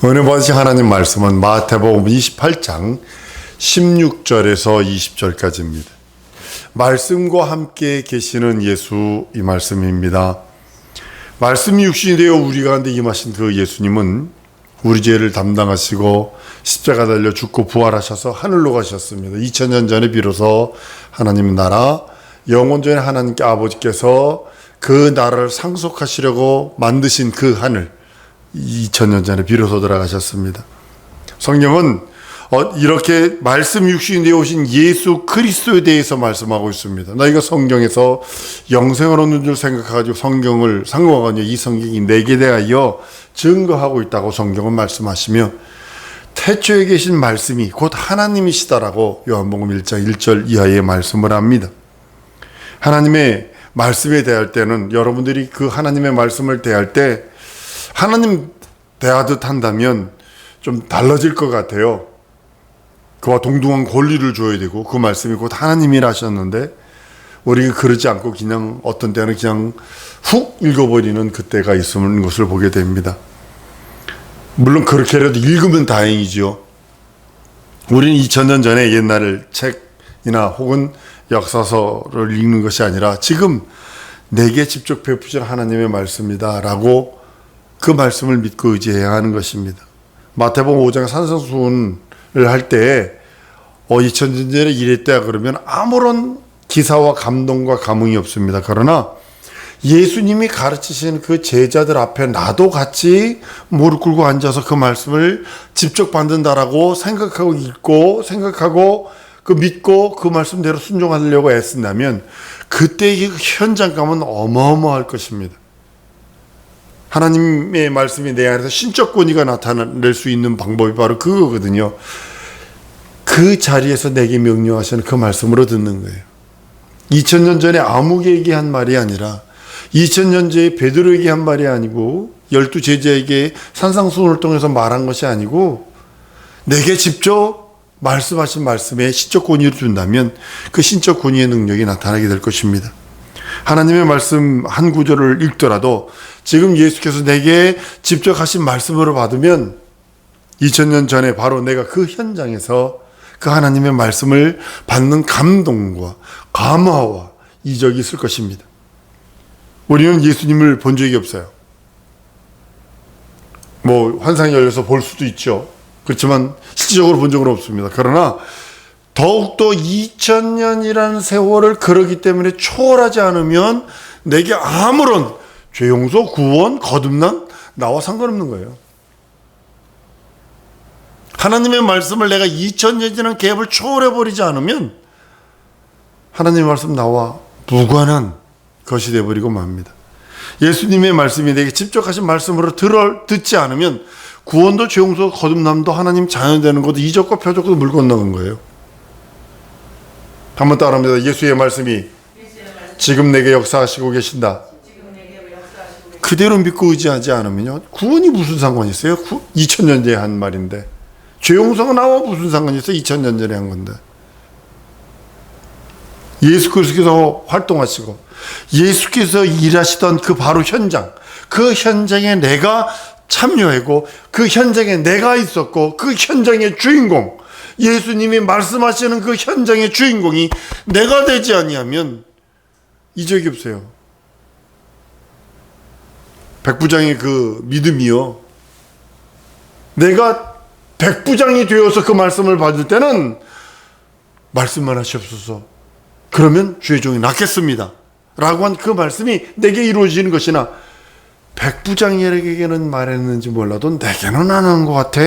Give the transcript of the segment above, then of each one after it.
오늘 보신 하나님 말씀은 마태복음 28장 16절에서 20절까지입니다. 말씀과 함께 계시는 예수, 이 말씀입니다. 말씀이 육신이 되어 우리 가운데 임하신 그 예수님은 우리 죄를 담당하시고 십자가 달려 죽고 부활하셔서 하늘로 가셨습니다. 2000년 전에 비로소 하나님의 나라, 영원전에 하나님께 아버지께서 그 나라를 상속하시려고 만드신 그 하늘, 2000년 전에 비로소 들어가셨습니다. 성경은 이렇게 말씀 육신이 되어 오신 예수 그리스도에 대해서 말씀하고 있습니다. 너희가 성경에서 영생을 얻는 줄 생각해가지고 성경을 상고하거든요. 이 성경이 내게 대하여 증거하고 있다고 성경은 말씀하시며, 태초에 계신 말씀이 곧 하나님이시다라고 요한복음 1장 1절 이하의 말씀을 합니다. 하나님의 말씀에 대할 때는, 여러분들이 그 하나님의 말씀을 대할 때 하나님 대하듯 한다면 좀 달라질 것 같아요. 그와 동등한 권리를 줘야 되고, 그 말씀이 곧 하나님이라 하셨는데 우리가 그러지 않고 그냥 어떤 때는 그냥 훅 읽어버리는 그때가 있는 것을 보게 됩니다. 물론 그렇게라도 읽으면 다행이지요. 우리는 2000년 전에 옛날 책이나 혹은 역사서를 읽는 것이 아니라 지금 내게 직접 베푸신 하나님의 말씀이다 라고 그 말씀을 믿고 의지해야 하는 것입니다. 마태복음 5장 산상수훈을 할 때 2000년 전에 이랬다 그러면 아무런 기사와 감동과 감흥이 없습니다. 그러나 예수님이 가르치신 그 제자들 앞에 나도 같이 무릎 꿇고 앉아서 그 말씀을 직접 받는다라고 생각하고 읽고 생각하고 그 믿고 그 말씀대로 순종하려고 애쓴다면 그때의 현장감은 어마어마할 것입니다. 하나님의 말씀이 내 안에서 신적 권위가 나타낼 수 있는 방법이 바로 그거거든요. 그 자리에서 내게 명령하시는 그 말씀으로 듣는 거예요. 2000년 전에 아무개에게 한 말이 아니라 2000년 전에 베드로에게 한 말이 아니고 12 제자에게 산상수훈을 통해서 말한 것이 아니고 내게 직접 말씀하신 말씀에 신적 권위를 준다면 그 신적 권위의 능력이 나타나게 될 것입니다. 하나님의 말씀 한 구절을 읽더라도 지금 예수께서 내게 직접 하신 말씀으로 받으면 2000년 전에 바로 내가 그 현장에서 그 하나님의 말씀을 받는 감동과 감화와 이적이 있을 것입니다. 우리는 예수님을 본 적이 없어요. 환상이 열려서 볼 수도 있죠. 그렇지만 실질적으로 본 적은 없습니다. 그러나 더욱더 2000년이라는 세월을 그러기 때문에 초월하지 않으면 내게 아무런 죄 용서, 구원, 거듭남 나와 상관없는 거예요. 하나님의 말씀을 내가 2000년이라는 갭을 초월해버리지 않으면 하나님의 말씀 나와 무관한 것이 되어버리고 맙니다. 예수님의 말씀이 내게 직접 하신 말씀으로 듣지 않으면 구원도 죄 용서, 거듭남도 하나님 자녀 되는 것도 이적과 표적도 물 건너간 거예요. 한번 따라합니다. 예수의 말씀이 지금 내게 역사하시고 계신다. 그대로 믿고 의지하지 않으면요, 구원이 무슨 상관이 있어요? 2000년 전에 한 말인데. 죄 용서가 나와 무슨 상관이 있어요? 2000년 전에 한 건데. 예수 그리스도께서 활동하시고 예수께서 일하시던 그 바로 현장, 그 현장에 내가 참여하고 그 현장에 내가 있었고 그 현장의 주인공, 예수님이 말씀하시는 그 현장의 주인공이 내가 되지 아니하면 이적이 없어요. 백부장의 그 믿음이요, 내가 백부장이 되어서 그 말씀을 받을 때는 말씀만 하시옵소서, 그러면 주의 종이 낫겠습니다 라고 한 그 말씀이 내게 이루어지는 것이나, 백부장에게는 말했는지 몰라도 내게는 안 하는 것 같아.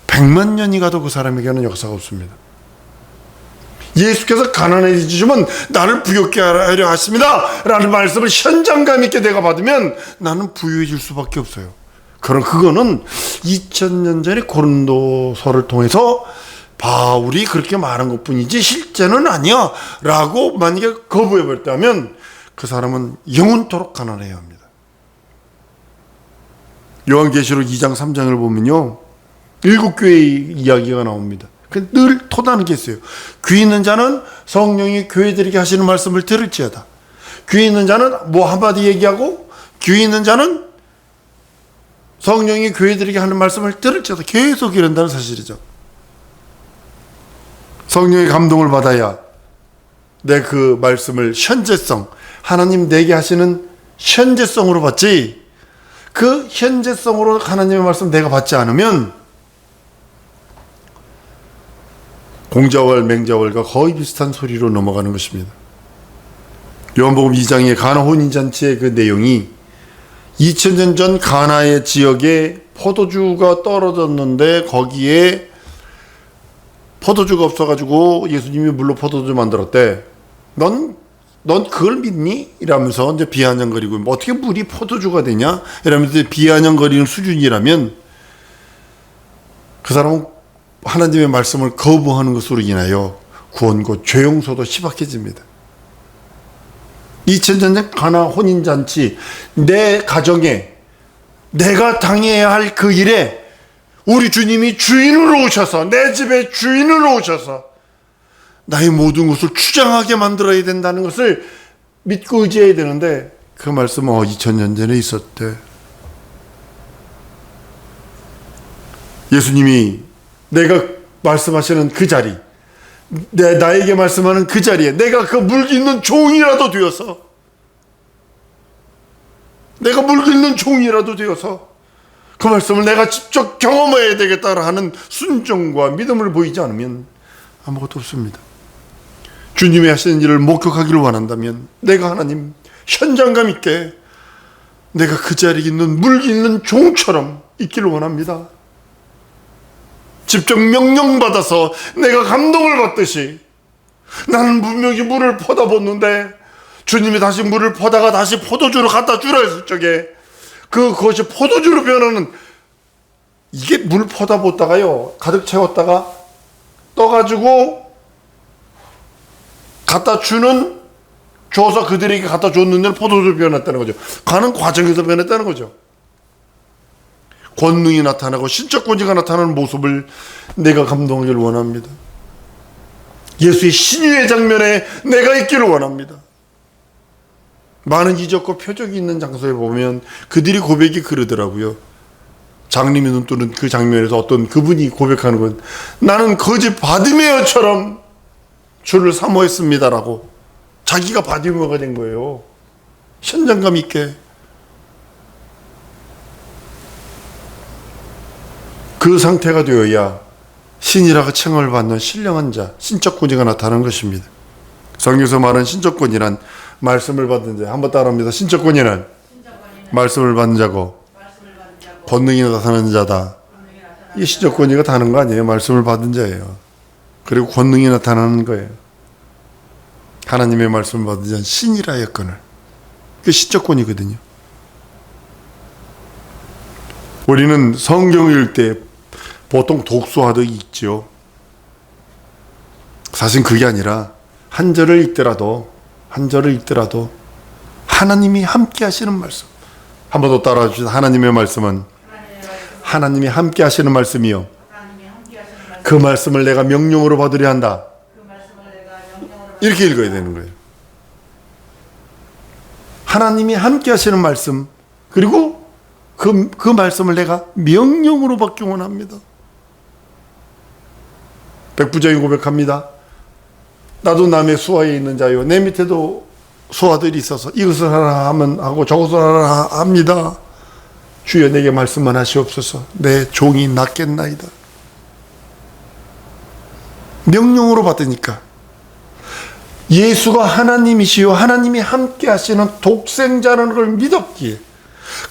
100만 년이 가도 그 사람에게는 역사가 없습니다. 예수께서 가난해지시면 나를 부유케 하려 하십니다 라는 말씀을 현장감 있게 내가 받으면 나는 부유해질 수밖에 없어요. 그럼 그거는 2000년 전에 고린도서를 통해서 바울이 그렇게 말한 것 뿐이지 실제는 아니야 라고 만약에 거부해버렸다면 그 사람은 영원토록 가난해야 합니다. 요한계시록 2장 3장을 보면요, 7교회의 이야기가 나옵니다. 늘 토다는 게 있어요. 귀 있는 자는 성령이 교회들에게 하시는 말씀을 들을지어다. 귀 있는 자는 한마디 얘기하고, 귀 있는 자는 성령이 교회들에게 하는 말씀을 들을지어도 계속 이런다는 사실이죠. 성령의 감동을 받아야 내 그 말씀을 현재성, 하나님 내게 하시는 현재성으로 받지, 그 현재성으로 하나님의 말씀 내가 받지 않으면 공자월, 맹자월과 거의 비슷한 소리로 넘어가는 것입니다. 요한복음 2장의 가나 혼인잔치의 그 내용이 2000년 전 가나의 지역에 포도주가 떨어졌는데 거기에 포도주가 없어가지고 예수님이 물로 포도주 만들었대. 넌 그걸 믿니? 이러면서 이제 비아냥거리고, 뭐 어떻게 물이 포도주가 되냐? 이러면서 비아냥거리는 수준이라면 그 사람은 하나님의 말씀을 거부하는 것으로 인하여 구원과 죄 용서도 희박해집니다. 2000년 전 가나 혼인잔치, 내 가정에 내가 당해야 할 그 일에 우리 주님이 주인으로 오셔서, 내 집에 주인으로 오셔서 나의 모든 것을 주장하게 만들어야 된다는 것을 믿고 의지해야 되는데, 그 말씀은 2000년 전에 있었대. 예수님이 내가 말씀하시는 그 자리, 나에게 말씀하는 그 자리에 내가 그 물 있는 종이라도 되어서, 내가 물 있는 종이라도 되어서 그 말씀을 내가 직접 경험해야 되겠다 하는 순종과 믿음을 보이지 않으면 아무것도 없습니다. 주님이 하시는 일을 목격하기를 원한다면 내가 하나님 현장감 있게 내가 그 자리에 있는 물 있는 종처럼 있기를 원합니다. 직접 명령받아서 내가 감동을 받듯이, 나는 분명히 물을 퍼다 붓는데 주님이 다시 물을 퍼다가 다시 포도주로 갖다 주라 했을 적에 그것이 포도주로 변하는, 이게 물 퍼다 붓다가요 가득 채웠다가 떠가지고 갖다 주는, 줘서 그들에게 갖다 줬는데 포도주로 변했다는 거죠. 가는 과정에서 변했다는 거죠. 권능이 나타나고 신적 권위가 나타나는 모습을 내가 감동하기를 원합니다. 예수의 신유의 장면에 내가 있기를 원합니다. 많은 이적과 표적이 있는 장소에 보면 그들이 고백이 그러더라고요. 장님이 눈뜨는 그 장면에서 어떤 그분이 고백하는 건, 나는 거짓 바디메어처럼 주를 사모했습니다라고 자기가 바디메어가 된 거예요. 현장감 있게. 그 상태가 되어야 신이라고 칭을 받는 신령한 자, 신적 권위가 나타나는 것입니다. 성경에서 말하는 신적 권위란 말씀을 받는 자. 한번 따라합니다. 신적 권위는 말씀을 받는 자고 권능이 나타나는 자다. 이 신적 권위가 다른 거 아니에요. 말씀을 받은 자예요. 그리고 권능이 나타나는 거예요. 하나님의 말씀을 받은 자는 신이라 했거늘. 그게 신적 권위거든요. 우리는 성경을 읽을 때 보통 독서하듯 읽죠. 사실 그게 아니라 한 절을 읽더라도 하나님이 함께 하시는 말씀. 한 번 더 따라해 주시죠. 하나님의 말씀은 하나님이 함께 하시는 말씀이요. 그 말씀을 내가 명령으로 받으려 한다. 이렇게 읽어야 되는 거예요. 하나님이 함께 하시는 말씀, 그리고 그 말씀을 내가 명령으로 받기 원합니다. 백부장이 고백합니다. 나도 남의 수하에 있는 자요, 내 밑에도 수하들이 있어서 이것을 하라 하면 하고 저것을 하라 합니다. 주여 내게 말씀만 하시옵소서. 내 종이 낫겠나이다. 명령으로 받으니까 예수가 하나님이시요 하나님이 함께 하시는 독생자라는 걸 믿었기에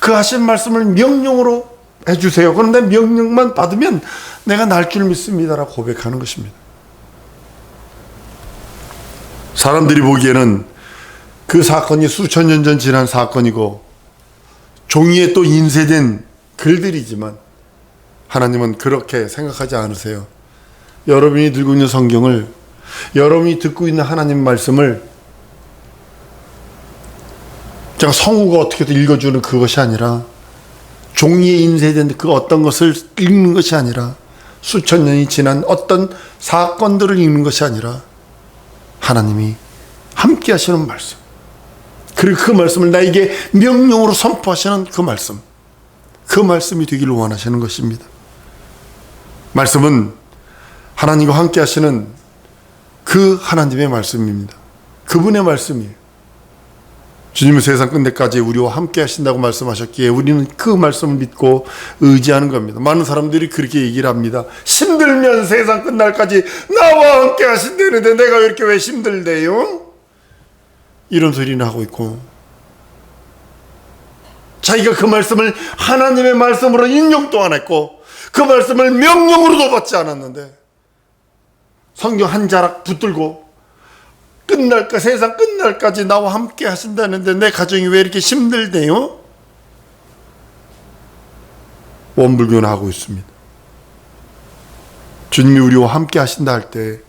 그 하신 말씀을 명령으로 해주세요. 그런데 명령만 받으면 내가 날 줄 믿습니다라고 고백하는 것입니다. 사람들이 보기에는 그 사건이 수천 년 전 지난 사건이고 종이에 또 인쇄된 글들이지만 하나님은 그렇게 생각하지 않으세요. 여러분이 들고 있는 성경을, 여러분이 듣고 있는 하나님 말씀을 그냥 성우가 어떻게든 읽어주는 그것이 아니라, 종이에 인쇄된 그 어떤 것을 읽는 것이 아니라, 수천 년이 지난 어떤 사건들을 읽는 것이 아니라 하나님이 함께 하시는 말씀, 그리고 그 말씀을 나에게 명령으로 선포하시는 그 말씀, 그 말씀이 되기를 원하시는 것입니다. 말씀은 하나님과 함께 하시는 그 하나님의 말씀입니다. 그분의 말씀이에요. 주님은 세상 끝내까지 우리와 함께 하신다고 말씀하셨기에 우리는 그 말씀을 믿고 의지하는 겁니다. 많은 사람들이 그렇게 얘기를 합니다. 힘들면 세상 끝날까지 나와 함께 하신다는데 내가 이렇게 왜 힘들대요? 이런 소리는 하고 있고, 자기가 그 말씀을 하나님의 말씀으로 인용도 안 했고 그 말씀을 명령으로도 받지 않았는데 성경 한 자락 붙들고 세상 끝날까지 나와 함께 하신다는데 내 가정이 왜 이렇게 힘들대요? 원불교는 하고 있습니다. 주님이 우리와 함께 하신다 할 때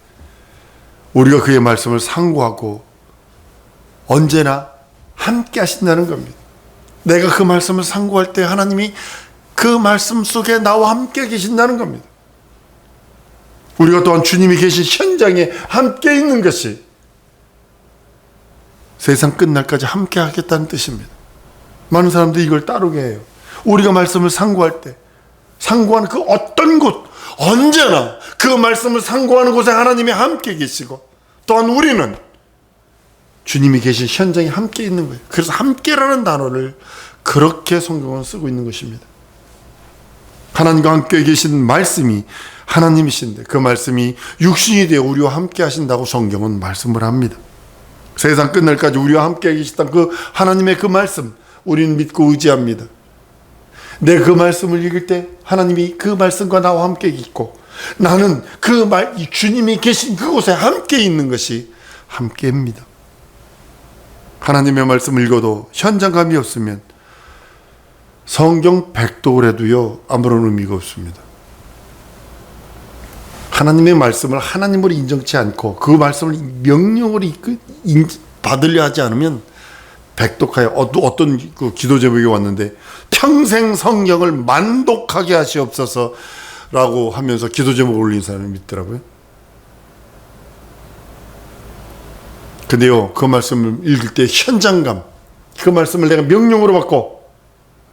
우리가 그의 말씀을 상고하고 언제나 함께 하신다는 겁니다. 내가 그 말씀을 상고할 때 하나님이 그 말씀 속에 나와 함께 계신다는 겁니다. 우리가 또한 주님이 계신 현장에 함께 있는 것이 세상 끝날까지 함께 하겠다는 뜻입니다. 많은 사람들이 이걸 따르게 해요. 우리가 말씀을 상고할 때 상고하는 그 어떤 곳, 언제나 그 말씀을 상고하는 곳에 하나님이 함께 계시고 또한 우리는 주님이 계신 현장에 함께 있는 거예요. 그래서 함께라는 단어를 그렇게 성경은 쓰고 있는 것입니다. 하나님과 함께 계신 말씀이 하나님이신데 그 말씀이 육신이 되어 우리와 함께 하신다고 성경은 말씀을 합니다. 세상 끝날까지 우리와 함께 계시던 그 하나님의 그 말씀 우리는 믿고 의지합니다. 내 그 말씀을 읽을 때 하나님이 그 말씀과 나와 함께 있고 나는 주님이 계신 그곳에 함께 있는 것이 함께입니다. 하나님의 말씀을 읽어도 현장감이 없으면 성경 100독을 해도요 아무런 의미가 없습니다. 하나님의 말씀을 하나님으로 인정치 않고 그 말씀을 명령으로 받으려 하지 않으면 100독하여 어떤 그 기도 제목이 왔는데 평생 성경을 만독하게 하시옵소서 라고 하면서 기도 제목을 올린 사람이 있더라고요. 근데요 그 말씀을 읽을 때 현장감, 그 말씀을 내가 명령으로 받고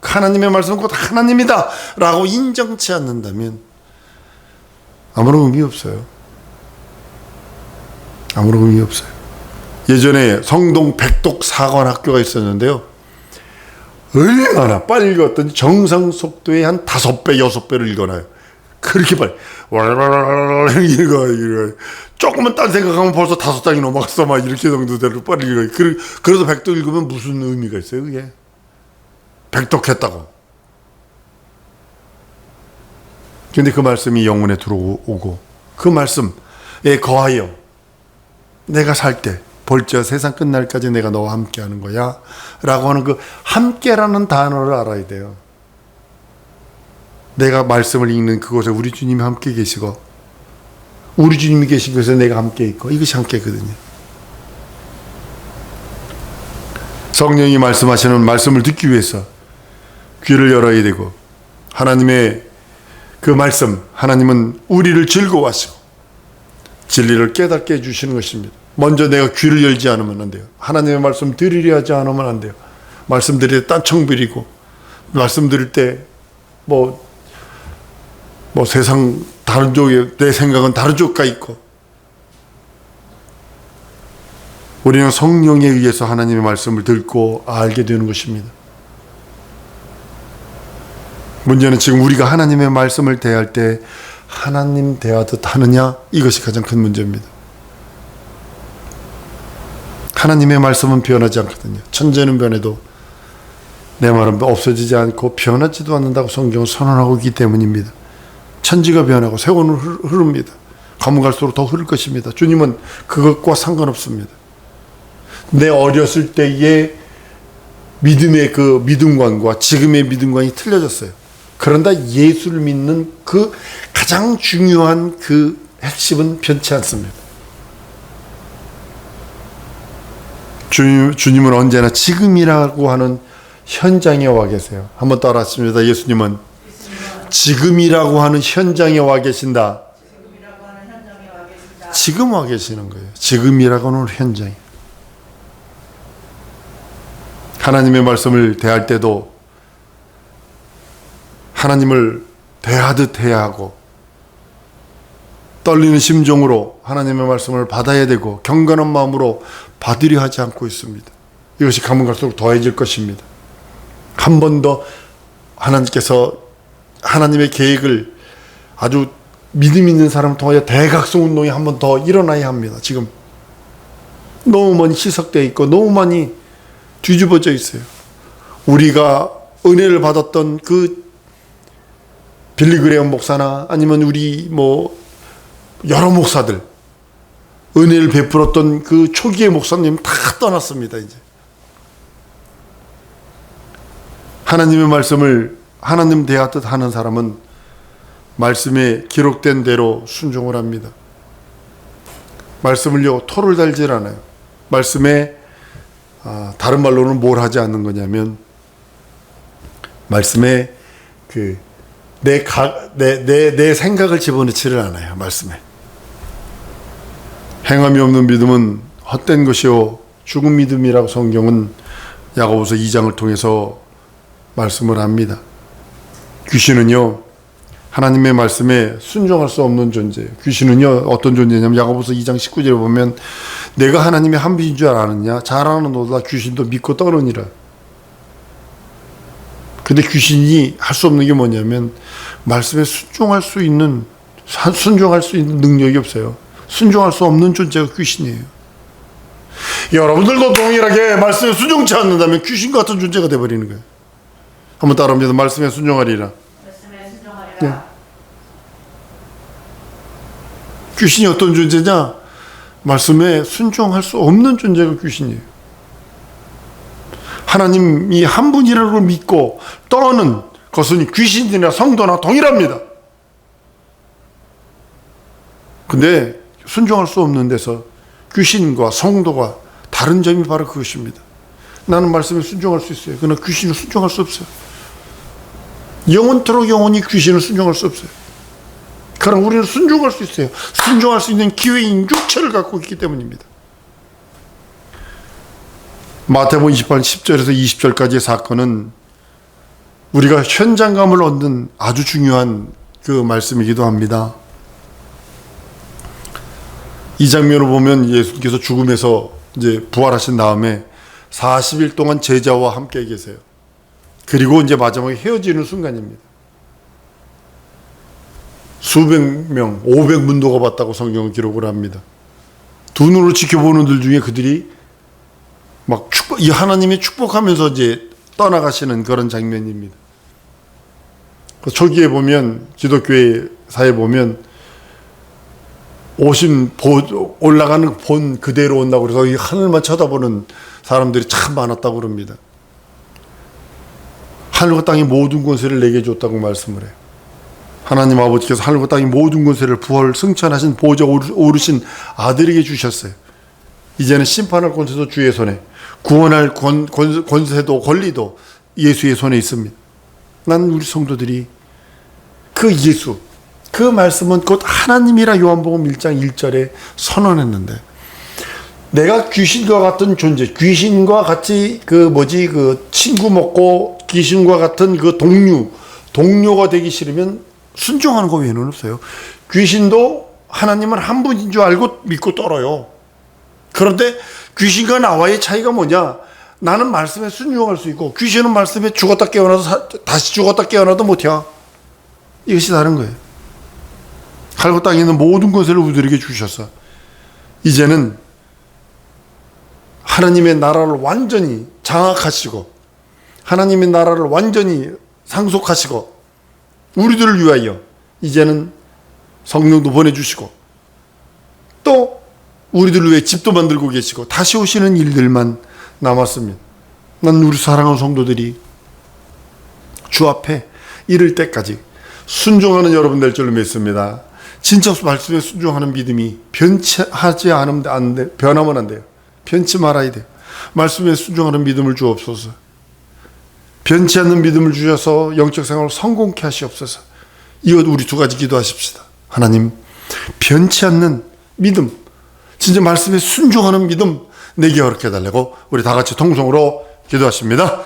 하나님의 말씀은 곧 하나님이다 라고 인정치 않는다면 아무런 의미 없어요. 아무런 의미 없어요. 예전에 성동 백독 사관학교가 있었는데요 얼마나 빨리 읽었더니 정상 속도의 한 5배, 6배를 읽어놔요. 그렇게 빨리 읽어. 조금만 딴 생각하면 벌써 5장이 넘어갔어 막 이렇게 정도대로 빨리 읽어요. 그래도 백독 읽으면 무슨 의미가 있어요 그게? 백독했다고. 근데 그 말씀이 영혼에 들어오고 그 말씀에 거하여 내가 살 때 볼지어 세상 끝날까지 내가 너와 함께 하는 거야 라고 하는 그 함께라는 단어를 알아야 돼요. 내가 말씀을 읽는 그곳에 우리 주님이 함께 계시고 우리 주님이 계신 곳에 내가 함께 있고 이것이 함께거든요. 성령이 말씀하시는 말씀을 듣기 위해서 귀를 열어야 되고 하나님의 그 말씀, 하나님은 우리를 즐거워하시고 진리를 깨닫게 해주시는 것입니다. 먼저 내가 귀를 열지 않으면 안 돼요. 하나님의 말씀 들으려 하지 않으면 안 돼요. 말씀 들을 때 딴청 부리고 말씀 들을 때 세상 다른 쪽에 내 생각은 다른 쪽 가 있고 우리는 성령에 의해서 하나님의 말씀을 듣고 알게 되는 것입니다. 문제는 지금 우리가 하나님의 말씀을 대할 때 하나님 대하듯 하느냐 이것이 가장 큰 문제입니다. 하나님의 말씀은 변하지 않거든요. 천재는 변해도 내 말은 없어지지 않고 변하지도 않는다고 성경은 선언하고 있기 때문입니다. 천지가 변하고 세월은 흐릅니다. 가면 갈수록 더 흐를 것입니다. 주님은 그것과 상관없습니다. 내 어렸을 때의 믿음의 그 믿음관과 지금의 믿음관이 틀려졌어요. 그런다 예수를 믿는 그 가장 중요한 그 핵심은 변치 않습니다. 주님은 언제나 지금이라고 하는 현장에 와 계세요. 한번 따라 하십니다. 예수님은 지금이라고 하는 현장에 와 계신다. 지금 와 계시는 거예요. 지금이라고 하는 현장에. 하나님의 말씀을 대할 때도 하나님을 대하듯 해야 하고 떨리는 심정으로 하나님의 말씀을 받아야 되고 경건한 마음으로 받으려 하지 않고 있습니다. 이것이 가면 갈수록 더해질 것입니다. 한 번 더 하나님께서 하나님의 계획을 아주 믿음 있는 사람을 통하여 대각성 운동이 한 번 더 일어나야 합니다. 지금 너무 많이 희석되어 있고 너무 많이 뒤집어져 있어요. 우리가 은혜를 받았던 그 빌리 그레엄 목사나 아니면 우리 여러 목사들, 은혜를 베풀었던 그 초기의 목사님 다 떠났습니다. 이제 하나님의 말씀을 하나님 대하듯 하는 사람은 말씀에 기록된 대로 순종을 합니다. 말씀을요 토를 달질 않아요. 말씀에 다른 말로는 뭘 하지 않는 거냐면 말씀에 내 생각을 집어넣지를 않아요. 말씀에 행함이 없는 믿음은 헛된 것이요 죽은 믿음이라고 성경은 야고보서 2장을 통해서 말씀을 합니다. 귀신은요 하나님의 말씀에 순종할 수 없는 존재예요. 귀신은요 어떤 존재냐면 야고보서 2장 19절에 보면 내가 하나님의 한 비인 줄 아느냐 잘 아노노다 귀신도 믿고 떠느니라. 근데 귀신이 할 수 없는 게 뭐냐면 말씀에 순종할 수 있는 능력이 없어요. 순종할 수 없는 존재가 귀신이에요. 여러분들도 동일하게 말씀에 순종치 않는다면 귀신 같은 존재가 되어버리는 거예요. 한번 따라합니다. 말씀에 순종하리라. 네. 귀신이 어떤 존재냐? 말씀에 순종할 수 없는 존재가 귀신이에요. 하나님이 한 분이라고 믿고 떠는 것은 귀신이나 성도나 동일합니다. 근데 순종할 수 없는 데서 귀신과 성도가 다른 점이 바로 그것입니다. 나는 말씀에 순종할 수 있어요. 그러나 귀신을 순종할 수 없어요. 영원토록 영원히 귀신을 순종할 수 없어요. 그러나 우리는 순종할 수 있어요. 순종할 수 있는 기회인 육체를 갖고 있기 때문입니다. 마태복음 28장 10절에서 20절까지의 사건은 우리가 현장감을 얻는 아주 중요한 그 말씀이기도 합니다. 이 장면을 보면 예수님께서 죽음에서 이제 부활하신 다음에 40일 동안 제자와 함께 계세요. 그리고 이제 마지막에 헤어지는 순간입니다. 수백 명, 500문도가 봤다고 성경은 기록을 합니다. 두 눈으로 지켜보는 들 중에 그들이 막 이 하나님이 축복하면서 이제 떠나가시는 그런 장면입니다. 초기에 보면 기독교사에 보면 올라가는 본 그대로 온다고 그래서 이 하늘만 쳐다보는 사람들이 참 많았다고 그럽니다. 하늘과 땅의 모든 권세를 내게 줬다고 말씀을 해요. 하나님 아버지께서 하늘과 땅의 모든 권세를 부활 승천하신 보좌 오르신 아들에게 주셨어요. 이제는 심판할 권세도 주의 손에, 구원할 권세도 권리도 예수의 손에 있습니다. 난 우리 성도들이 그 예수, 그 말씀은 곧 하나님이라 요한복음 1장 1절에 선언했는데, 내가 귀신과 같은 존재, 귀신과 같이 그 친구 먹고 귀신과 같은 그 동료가 되기 싫으면 순종하는 거 외에는 없어요. 귀신도 하나님은 한 분인 줄 알고 믿고 떨어요. 그런데 귀신과 나와의 차이가 뭐냐? 나는 말씀에 순종할 수 있고 귀신은 말씀에 죽었다 깨어나도 다시 죽었다 깨어나도 못해. 이것이 다른 거예요. 하늘과 땅에 있는 모든 것을 우리에게 주셔서 이제는 하나님의 나라를 완전히 장악하시고 하나님의 나라를 완전히 상속하시고 우리들을 위하여 이제는 성령도 보내주시고 또 우리들을 위해 집도 만들고 계시고 다시 오시는 일들만 남았습니다. 난 우리 사랑하는 성도들이 주 앞에 이를 때까지 순종하는 여러분 될 줄로 믿습니다. 진짜 말씀에 순종하는 믿음이 변하지 않으면 안 돼. 변하면 안 돼요. 변치 말아야 돼요. 말씀에 순종하는 믿음을 주옵소서. 변치 않는 믿음을 주셔서 영적 생활을 성공케 하시옵소서. 이것 우리 두 가지 기도하십시다. 하나님, 변치 않는 믿음, 진짜 말씀에 순종하는 믿음 내게 허락해 달라고 우리 다 같이 통성으로 기도하십니다.